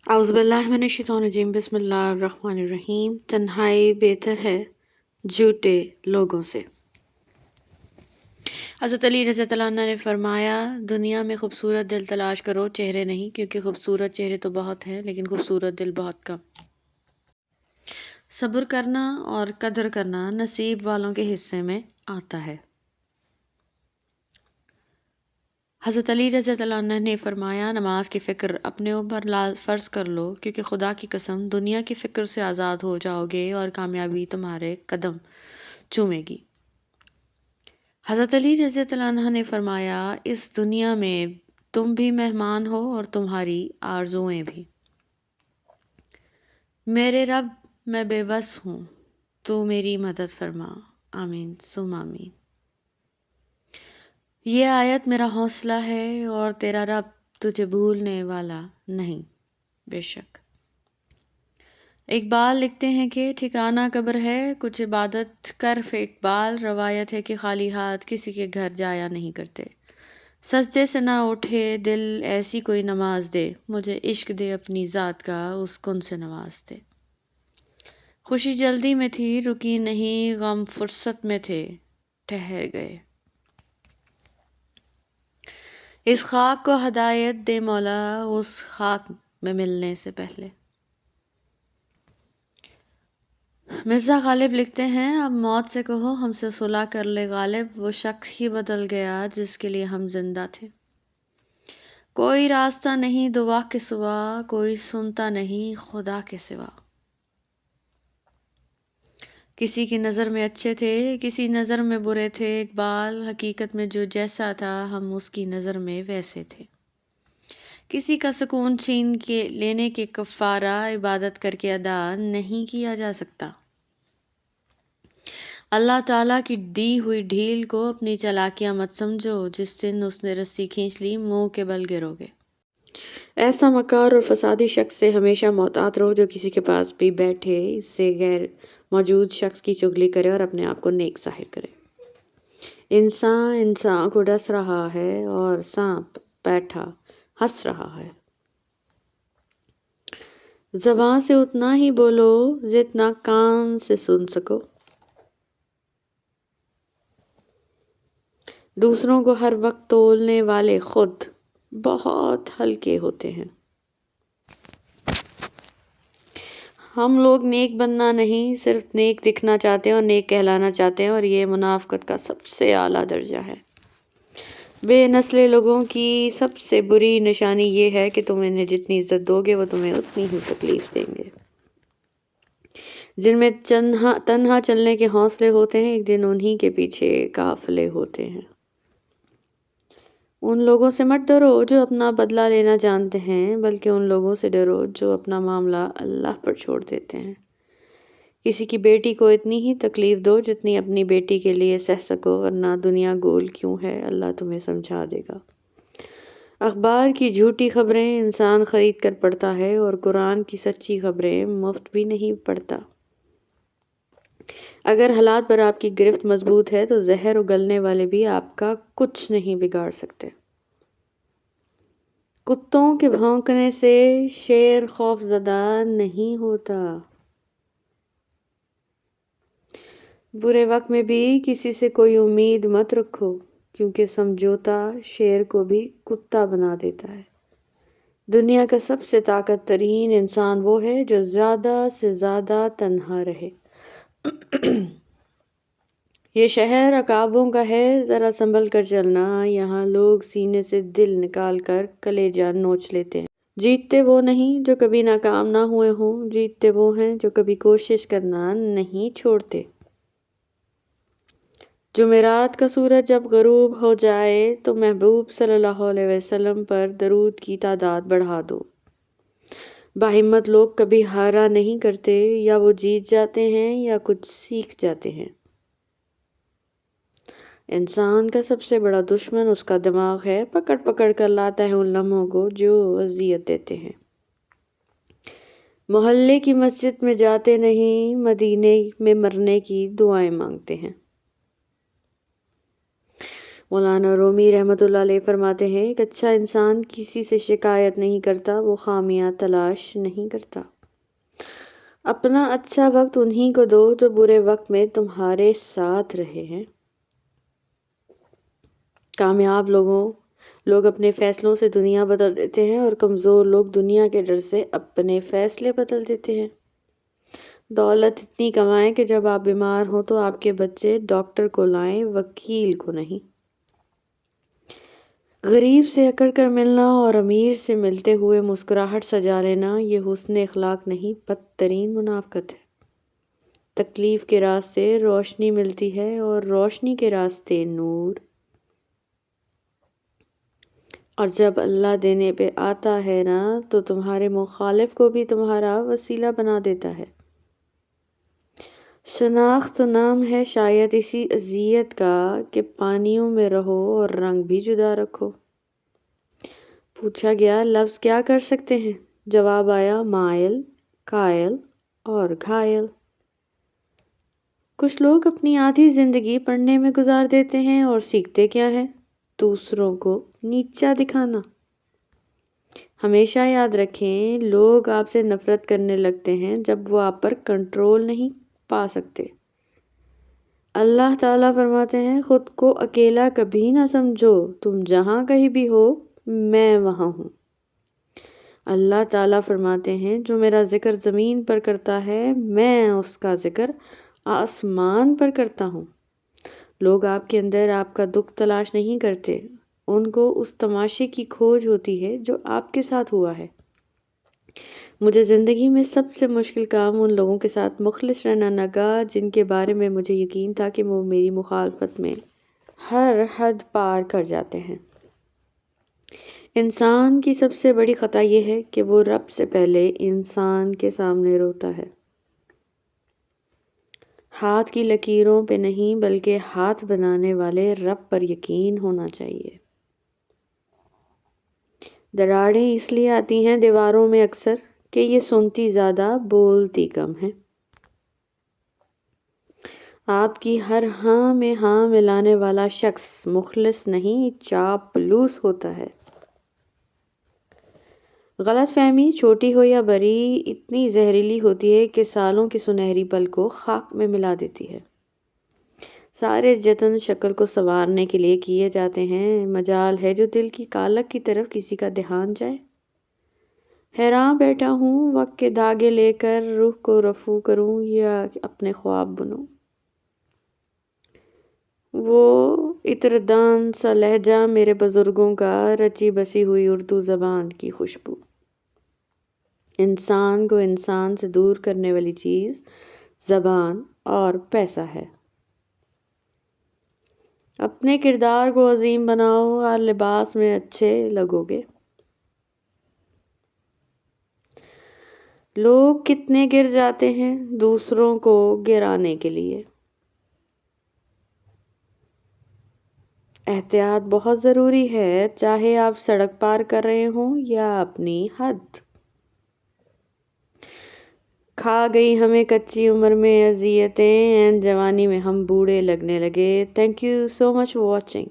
اعوذ باللہ من الشیطان الرجیم، بسم اللہ الرحمن الرحیم۔ تنہائی بہتر ہے جھوٹے لوگوں سے۔ حضرت علی رضی اللہ عنہ نے فرمایا، دنیا میں خوبصورت دل تلاش کرو، چہرے نہیں، کیونکہ خوبصورت چہرے تو بہت ہیں لیکن خوبصورت دل بہت کم۔ صبر کرنا اور قدر کرنا نصیب والوں کے حصے میں آتا ہے۔ حضرت علی رضی اللہ عنہ نے فرمایا، نماز کی فکر اپنے اوپر فرض کر لو، کیونکہ خدا کی قسم دنیا کی فکر سے آزاد ہو جاؤ گے اور کامیابی تمہارے قدم چومے گی۔ حضرت علی رضی اللہ عنہ نے فرمایا، اس دنیا میں تم بھی مہمان ہو اور تمہاری آرزوئیں بھی۔ میرے رب، میں بے بس ہوں، تو میری مدد فرما، آمین ثم آمین۔ یہ آیت میرا حوصلہ ہے اور تیرا رب تجھے بھولنے والا نہیں، بے شک۔ اقبال لکھتے ہیں کہ ٹھکانہ قبر ہے، کچھ عبادت کر اقبال، روایت ہے کہ خالی ہاتھ کسی کے گھر جایا نہیں کرتے۔ سجدے سے نہ اٹھے دل، ایسی کوئی نماز دے، مجھے عشق دے اپنی ذات کا، اس کن سے نواز دے۔ خوشی جلدی میں تھی رکی نہیں، غم فرصت میں تھے ٹھہر گئے۔ اس خاک کو ہدایت دے مولا، اس خاک میں ملنے سے پہلے۔ مرزا غالب لکھتے ہیں، اب موت سے کہو ہم سے صلح کر لے غالب، وہ شخص ہی بدل گیا جس کے لیے ہم زندہ تھے۔ کوئی راستہ نہیں دعا کے سوا، کوئی سنتا نہیں خدا کے سوا۔ کسی کی نظر میں اچھے تھے، کسی نظر میں برے تھے، اقبال حقیقت میں جو جیسا تھا ہم اس کی نظر میں ویسے تھے۔ کسی کا سکون چھین کے لینے کے کفارہ، عبادت کر کے ادا نہیں کیا جا سکتا۔ اللہ تعالیٰ کی دی ہوئی ڈھیل کو اپنی چالاکیاں مت سمجھو، جس دن اس نے رسی کھینچ لی منہ کے بل گرو گے۔ ایسا مکار اور فسادی شخص سے ہمیشہ محتاط رہو جو کسی کے پاس بھی بیٹھے اس سے غیر موجود شخص کی چغلی کرے اور اپنے آپ کو نیک ظاہر کرے۔ انسان کو ڈس رہا ہے اور سانپ بیٹھا ہنس رہا ہے۔ زبان سے اتنا ہی بولو جتنا کان سے سن سکو۔ دوسروں کو ہر وقت تولنے والے خود بہت ہلکے ہوتے ہیں۔ ہم لوگ نیک بننا نہیں، صرف نیک دکھنا چاہتے ہیں اور نیک کہلانا چاہتے ہیں، اور یہ منافقت کا سب سے اعلیٰ درجہ ہے۔ بے نسل لوگوں کی سب سے بری نشانی یہ ہے کہ تم انہیں جتنی عزت دو گے وہ تمہیں اتنی ہی تکلیف دیں گے۔ جن میں تنہا چلنے کے حوصلے ہوتے ہیں، ایک دن انہی کے پیچھے قافلے ہوتے ہیں۔ ان لوگوں سے مت ڈرو جو اپنا بدلہ لینا جانتے ہیں، بلکہ ان لوگوں سے ڈرو جو اپنا معاملہ اللہ پر چھوڑ دیتے ہیں۔ کسی کی بیٹی کو اتنی ہی تکلیف دو جتنی اپنی بیٹی کے لیے سہ سکو، ورنہ دنیا گول کیوں ہے، اللہ تمہیں سمجھا دے گا۔ اخبار کی جھوٹی خبریں انسان خرید کر پڑھتا ہے اور قرآن کی سچی خبریں مفت بھی نہیں پڑھتا۔ اگر حالات پر آپ کی گرفت مضبوط ہے تو زہر اگلنے والے بھی آپ کا کچھ نہیں بگاڑ سکتے۔ کتوں کے بھونکنے سے شیر خوف زدہ نہیں ہوتا۔ برے وقت میں بھی کسی سے کوئی امید مت رکھو، کیونکہ سمجھوتا شیر کو بھی کتا بنا دیتا ہے۔ دنیا کا سب سے طاقت ترین انسان وہ ہے جو زیادہ سے زیادہ تنہا رہے۔ یہ شہر عقابوں کا ہے، ذرا سنبھل کر چلنا، یہاں لوگ سینے سے دل نکال کر کلیجہ نوچ لیتے ہیں۔ جیتتے وہ نہیں جو کبھی ناکام نہ ہوئے ہوں، جیتتے وہ ہیں جو کبھی کوشش کرنا نہیں چھوڑتے۔ جمعرات کا سورج جب غروب ہو جائے تو محبوب صلی اللہ علیہ وسلم پر درود کی تعداد بڑھا دو۔ باہمت لوگ کبھی ہارا نہیں کرتے، یا وہ جیت جاتے ہیں یا کچھ سیکھ جاتے ہیں۔ انسان کا سب سے بڑا دشمن اس کا دماغ ہے، پکڑ پکڑ کر لاتا ہے ان لمحوں کو جو اذیت دیتے ہیں۔ محلے کی مسجد میں جاتے نہیں، مدینے میں مرنے کی دعائیں مانگتے ہیں۔ مولانا رومی رحمۃ اللہ علیہ فرماتے ہیں، ایک اچھا انسان کسی سے شکایت نہیں کرتا، وہ خامیاں تلاش نہیں کرتا۔ اپنا اچھا وقت انہی کو دو جو برے وقت میں تمہارے ساتھ رہے ہیں۔ کامیاب لوگ اپنے فیصلوں سے دنیا بدل دیتے ہیں، اور کمزور لوگ دنیا کے ڈر سے اپنے فیصلے بدل دیتے ہیں۔ دولت اتنی کمائیں کہ جب آپ بیمار ہوں تو آپ کے بچے ڈاکٹر کو لائیں، وکیل کو نہیں۔ غریب سے اکڑ کر ملنا اور امیر سے ملتے ہوئے مسکراہٹ سجا لینا، یہ حسن اخلاق نہیں، بدترین منافقت ہے۔ تکلیف کے راستے روشنی ملتی ہے، اور روشنی کے راستے نور۔ اور جب اللہ دینے پہ آتا ہے نا تو تمہارے مخالف کو بھی تمہارا وسیلہ بنا دیتا ہے۔ شناخت نام ہے شاید اسی اذیت کا کہ پانیوں میں رہو اور رنگ بھی جدا رکھو۔ پوچھا گیا لفظ کیا کر سکتے ہیں؟ جواب آیا مائل، قائل اور گھائل۔ کچھ لوگ اپنی آدھی زندگی پڑھنے میں گزار دیتے ہیں اور سیکھتے کیا ہیں؟ دوسروں کو نیچا دکھانا۔ ہمیشہ یاد رکھیں، لوگ آپ سے نفرت کرنے لگتے ہیں جب وہ آپ پر کنٹرول نہیں پا سکتے۔ اللہ تعالیٰ فرماتے ہیں، خود کو اکیلا کبھی نہ سمجھو، تم جہاں کہیں بھی ہو میں وہاں ہوں۔ اللہ تعالیٰ فرماتے ہیں، جو میرا ذکر زمین پر کرتا ہے میں اس کا ذکر آسمان پر کرتا ہوں۔ لوگ آپ کے اندر آپ کا دکھ تلاش نہیں کرتے، ان کو اس تماشے کی کھوج ہوتی ہے جو آپ کے ساتھ ہوا ہے۔ مجھے زندگی میں سب سے مشکل کام ان لوگوں کے ساتھ مخلص رہنا لگا جن کے بارے میں مجھے یقین تھا کہ وہ میری مخالفت میں ہر حد پار کر جاتے ہیں۔ انسان کی سب سے بڑی خطا یہ ہے کہ وہ رب سے پہلے انسان کے سامنے روتا ہے۔ ہاتھ کی لکیروں پہ نہیں بلکہ ہاتھ بنانے والے رب پر یقین ہونا چاہیے۔ دراڑیں اس لیے آتی ہیں دیواروں میں اکثر کہ یہ سنتی زیادہ بولتی کم ہے۔ آپ کی ہر ہاں میں ہاں ملانے والا شخص مخلص نہیں چاپلوس ہوتا ہے۔ غلط فہمی چھوٹی ہو یا بڑی اتنی زہریلی ہوتی ہے کہ سالوں کی سنہری پل کو خاک میں ملا دیتی ہے۔ سارے جتن شکل کو سنوارنے کے لیے کیے جاتے ہیں، مجال ہے جو دل کی کالک کی طرف کسی کا دھیان جائے۔ حیران بیٹھا ہوں وقت کے دھاگے لے کر روح کو رفو کروں یا اپنے خواب بنوں۔ وہ عطردان سا لہجہ میرے بزرگوں کا، رچی بسی ہوئی اردو زبان کی خوشبو۔ انسان کو انسان سے دور کرنے والی چیز زبان اور پیسہ ہے۔ اپنے کردار کو عظیم بناؤ، ہر لباس میں اچھے لگو گے۔ لوگ کتنے گر جاتے ہیں دوسروں کو گرانے کے لیے۔ احتیاط بہت ضروری ہے، چاہے آپ سڑک پار کر رہے ہوں یا اپنی حد۔ کھا گئی ہمیں کچی عمر میں اذیتیں، عین جوانی میں ہم بوڑھے لگنے لگے۔ Thank you so much for watching.